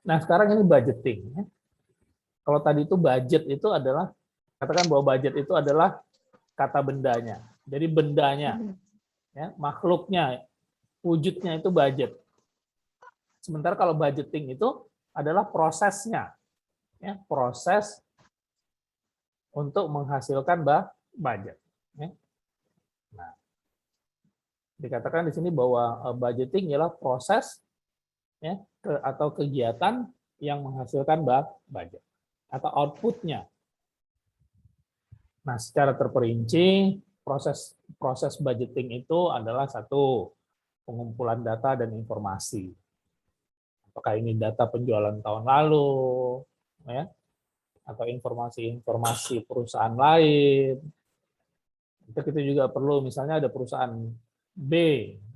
Nah, sekarang ini budgeting. Ya. Kalau tadi itu budget itu adalah, katakan bahwa budget itu adalah kata bendanya. Jadi bendanya, ya, makhluknya, wujudnya itu budget. Sementara kalau budgeting itu adalah prosesnya, ya, proses untuk menghasilkan budget. Ya. Nah, dikatakan di sini bahwa budgeting ialah proses, ya, atau kegiatan yang menghasilkan budget atau outputnya. Nah, secara terperinci proses budgeting itu adalah satu, pengumpulan data dan informasi. Apakah ini data penjualan tahun lalu, ya, atau informasi-informasi perusahaan lain. Kita juga perlu, misalnya ada perusahaan B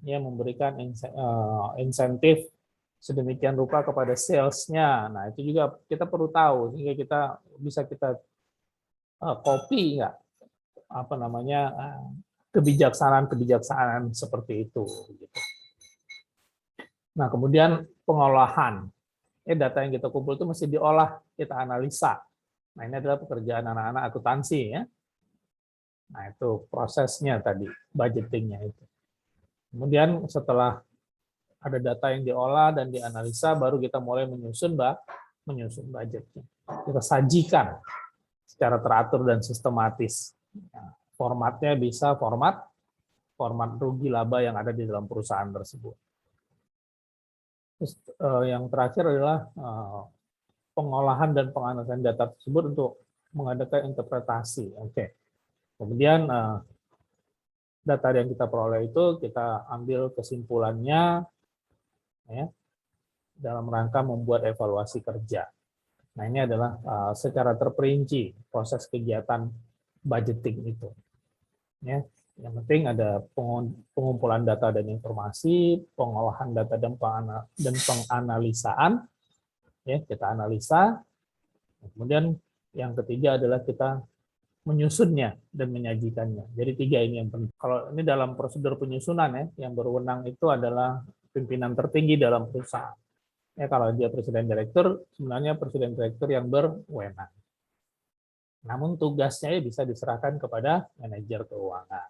yang memberikan insentif sedemikian rupa kepada sales-nya. Nah, itu juga kita perlu tahu sehingga kita bisa copy nggak, apa namanya, kebijaksanaan seperti itu. Nah, kemudian pengolahan. Data yang kita kumpul itu mesti diolah, kita analisa. Nah, ini adalah pekerjaan anak-anak akuntansi, ya. Nah, itu prosesnya tadi, budgetingnya itu. Kemudian setelah ada data yang diolah dan dianalisa, baru kita mulai menyusun budgetnya. Kita sajikan secara teratur dan sistematis. Nah, formatnya bisa format rugi laba yang ada di dalam perusahaan tersebut. Terus, yang terakhir adalah pengolahan dan penganalisan data tersebut untuk mengadakan interpretasi. Oke. Kemudian data yang kita peroleh itu kita ambil kesimpulannya, ya, dalam rangka membuat evaluasi kerja. Nah, ini adalah secara terperinci proses kegiatan budgeting itu. Ya, yang penting ada pengumpulan data dan informasi, pengolahan data dan penganalisaan, ya, kita analisa. Kemudian yang ketiga adalah kita menyusunnya dan menyajikannya. Jadi tiga ini yang penting. Kalau ini dalam prosedur penyusunan, ya, yang berwenang itu adalah pimpinan tertinggi dalam perusahaan. Ya, kalau dia presiden direktur, sebenarnya presiden direktur yang berwenang. Namun tugasnya bisa diserahkan kepada manajer keuangan.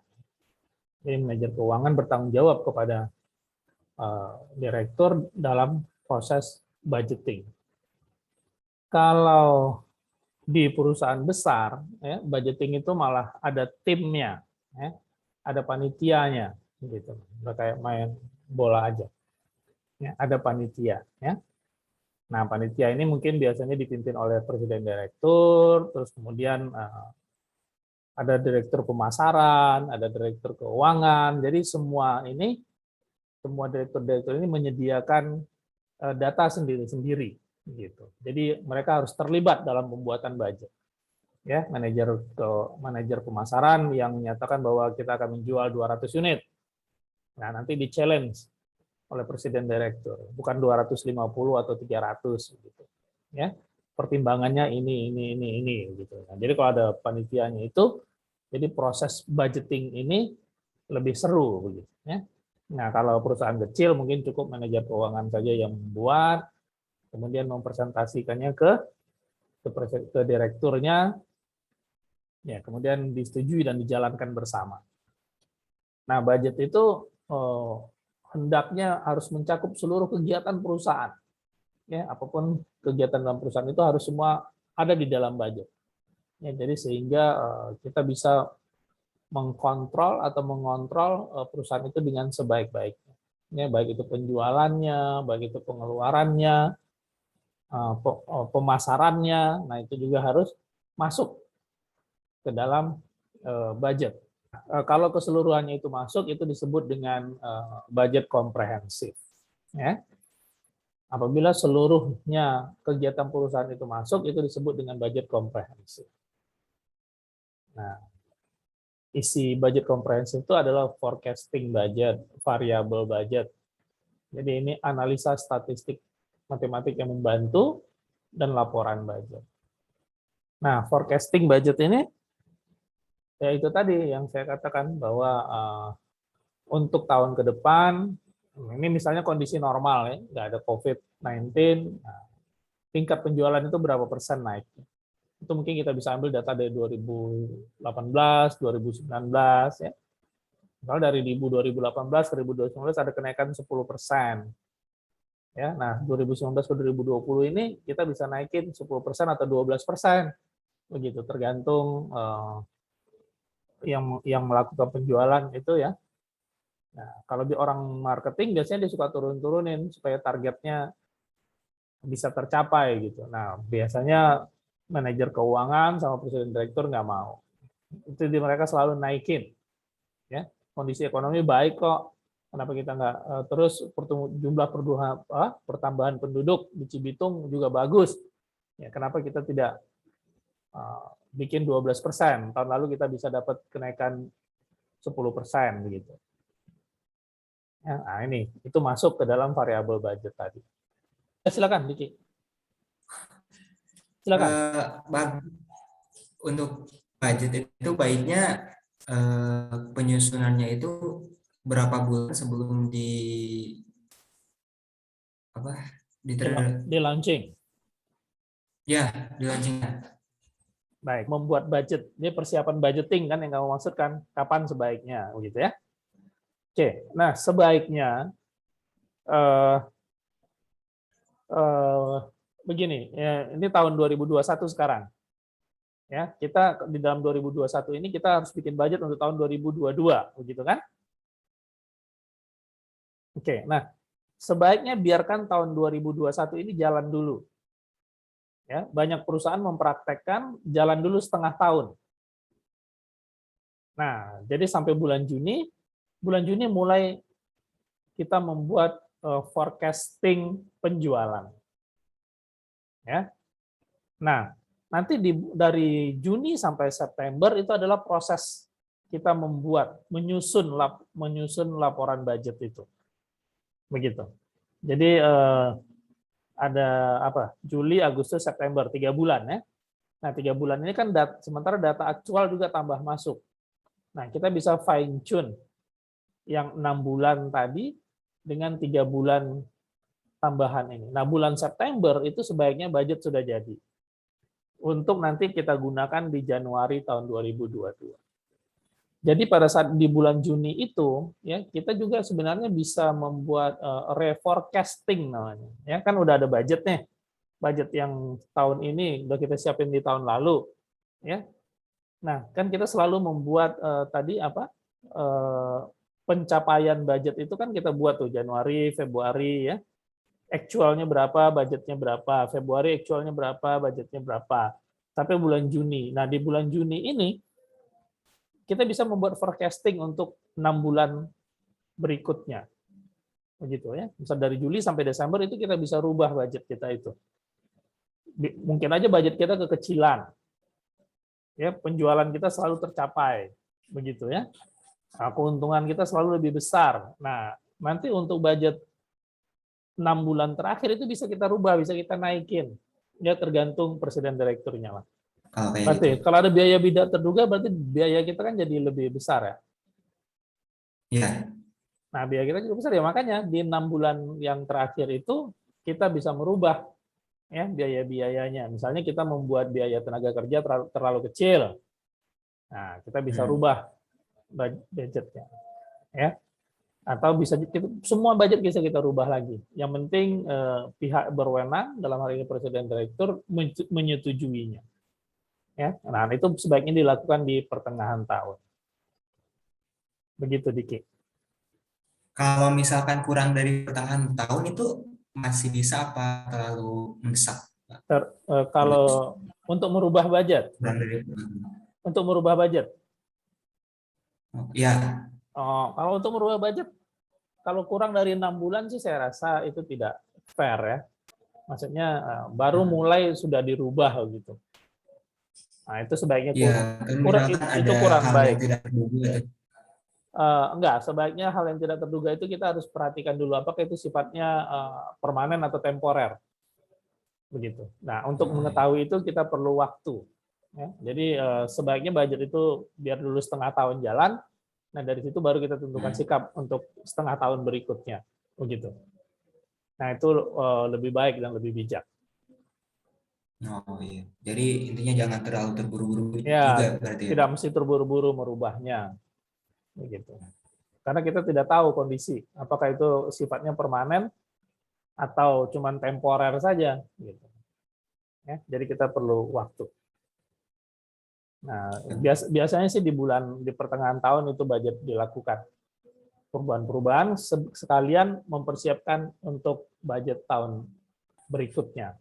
Jadi manajer keuangan bertanggung jawab kepada direktur dalam proses budgeting. Kalau di perusahaan besar, ya, budgeting itu malah ada timnya, ya, ada panitianya, gitu. Udah kayak main bola aja. Ya, ada panitia, ya. Nah, panitia ini mungkin biasanya dipimpin oleh presiden direktur, terus kemudian ada direktur pemasaran, ada direktur keuangan. Jadi semua direktur-direktur ini menyediakan data sendiri-sendiri, gitu. Jadi mereka harus terlibat dalam pembuatan budget. Ya, manajer pemasaran yang menyatakan bahwa kita akan menjual 200 unit. Nah, nanti di-challenge oleh presiden direktur, bukan 250 atau 300 gitu. Ya. Pertimbangannya ini gitu. Nah, jadi kalau ada panitianya itu, jadi proses budgeting ini lebih seru begitu, ya. Nah, kalau perusahaan kecil mungkin cukup manajer keuangan saja yang membuat, kemudian mempresentasikannya ke direkturnya, ya, kemudian disetujui dan dijalankan bersama. Nah, budget itu hendaknya harus mencakup seluruh kegiatan perusahaan. Ya, apapun kegiatan dalam perusahaan itu harus semua ada di dalam budget. Ya, jadi sehingga kita bisa mengkontrol atau mengontrol perusahaan itu dengan sebaik-baiknya. Ya, baik itu penjualannya, baik itu pengeluarannya, pemasarannya. Nah, itu juga harus masuk ke dalam budget. Kalau keseluruhannya itu masuk, itu disebut dengan budget komprehensif. Ya. Apabila seluruhnya kegiatan perusahaan itu masuk, itu disebut dengan budget komprehensif. Nah, isi budget komprehensif itu adalah forecasting budget, variable budget. Jadi ini analisa statistik matematik yang membantu dan laporan budget. Nah, forecasting budget ini ya itu tadi yang saya katakan bahwa untuk tahun ke depan, ini misalnya kondisi normal, ya, nggak ada COVID-19, nah, tingkat penjualan itu berapa persen naik. Itu mungkin kita bisa ambil data dari 2018, 2019 ya. Kalau dari 2018 ke 2019 ada kenaikan 10%. Ya, nah 2019 ke 2020 ini kita bisa naikin 10% atau 12%. Begitu tergantung yang melakukan penjualan itu ya. Nah, kalau di orang marketing biasanya dia suka turun-turunin supaya targetnya bisa tercapai gitu. Nah, biasanya manajer keuangan sama presiden direktur nggak mau. Itu mereka selalu naikin. Ya, kondisi ekonomi baik kok. Kenapa kita nggak terus jumlah pertambahan penduduk di Cibitung juga bagus. Ya, kenapa kita tidak bikin 12%? Tahun lalu kita bisa dapat kenaikan 10% begitu. Ya, nah ini itu masuk ke dalam variabel budget tadi. Silakan, Diki. Silakan. Untuk budget itu baiknya penyusunannya itu berapa bulan sebelum di launching. Ya, di launching. Baik, membuat budget. Ini persiapan budgeting kan yang kamu maksudkan. Kapan sebaiknya, begitu ya? Oke, nah sebaiknya begini, ya, ini tahun 2021 sekarang. Ya, kita di dalam 2021 ini kita harus bikin budget untuk tahun 2022, begitu kan? Oke, nah sebaiknya biarkan tahun 2021 ini jalan dulu. Ya, banyak perusahaan mempraktekkan jalan dulu setengah tahun. Nah, jadi sampai bulan Juni mulai kita membuat forecasting penjualan. Ya. Nah, nanti dari Juni sampai September itu adalah proses kita menyusun laporan budget itu. Begitu. Jadi ada apa? Juli, Agustus, September, 3 bulan ya. Nah, 3 bulan ini kan sementara data aktual juga tambah masuk. Nah, kita bisa fine tune yang 6 bulan tadi dengan 3 bulan tambahan ini. Nah, bulan September itu sebaiknya budget sudah jadi. Untuk nanti kita gunakan di Januari tahun 2022. Jadi pada saat di bulan Juni itu, ya kita juga sebenarnya bisa membuat reforecasting namanya. Ya kan udah ada budget nih, budget yang tahun ini udah kita siapin di tahun lalu, ya. Nah kan kita selalu membuat tadi apa pencapaian budget itu kan kita buat tuh Januari, Februari, ya. Actualnya berapa, budgetnya berapa, Februari actualnya berapa, budgetnya berapa, sampai bulan Juni. Nah di bulan Juni ini kita bisa membuat forecasting untuk 6 bulan berikutnya. Begitu ya. Misal dari Juli sampai Desember itu kita bisa rubah budget kita itu. Mungkin aja budget kita kekecilan. Ya, penjualan kita selalu tercapai. Begitu ya. Nah, keuntungan kita selalu lebih besar. Nah, nanti untuk budget 6 bulan terakhir itu bisa kita rubah, bisa kita naikin. Ya tergantung presiden direkturnya lah. Berarti gitu. Kalau ada biaya tidak terduga, berarti biaya kita kan jadi lebih besar ya. Iya. Nah, biaya kita juga besar ya, makanya di 6 bulan yang terakhir itu kita bisa merubah ya biaya-biayanya. Misalnya kita membuat biaya tenaga kerja terlalu kecil. Nah, kita bisa rubah budgetnya. Ya. Atau bisa semua budget bisa kita rubah lagi. Yang penting pihak berwenang dalam hal ini presiden direktur menyetujuinya. Ya, nah itu sebaiknya dilakukan di pertengahan tahun. Begitu, Diki. Kalau misalkan kurang dari pertengahan tahun itu masih bisa apa terlalu mendesak? Kalau untuk merubah budget, untuk merubah budget, ya. Kalau untuk merubah budget, kalau kurang dari 6 bulan sih saya rasa itu tidak fair ya. Maksudnya baru mulai sudah dirubah gitu. Nah itu sebaiknya kurang baik. Enggak, sebaiknya hal yang tidak terduga itu kita harus perhatikan dulu apakah itu sifatnya permanen atau temporer. Begitu. Nah, untuk mengetahui itu kita perlu waktu. Ya. Jadi sebaiknya budget itu biar dulu setengah tahun jalan. Nah, dari situ baru kita tentukan sikap untuk setengah tahun berikutnya. Begitu. Nah, itu lebih baik dan lebih bijak. Oh iya. Jadi intinya jangan terlalu terburu-buru juga Ya, berarti ya, tidak Pak. mesti terburu-buru merubahnya, begitu. Karena kita tidak tahu kondisi, apakah itu sifatnya permanen atau cuman temporer saja, gitu. Ya, jadi kita perlu waktu. Nah, biasanya sih di pertengahan tahun itu budget dilakukan perubahan-perubahan sekalian mempersiapkan untuk budget tahun berikutnya,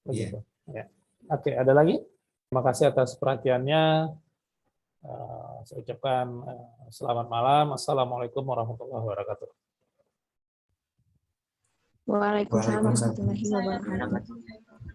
Iya. begitu. Ya. Oke, ada lagi? Terima kasih atas perhatiannya. Saya ucapkan selamat malam. Assalamualaikum warahmatullahi wabarakatuh. Waalaikumsalam Waalaikumsalam. warahmatullahi wabarakatuh.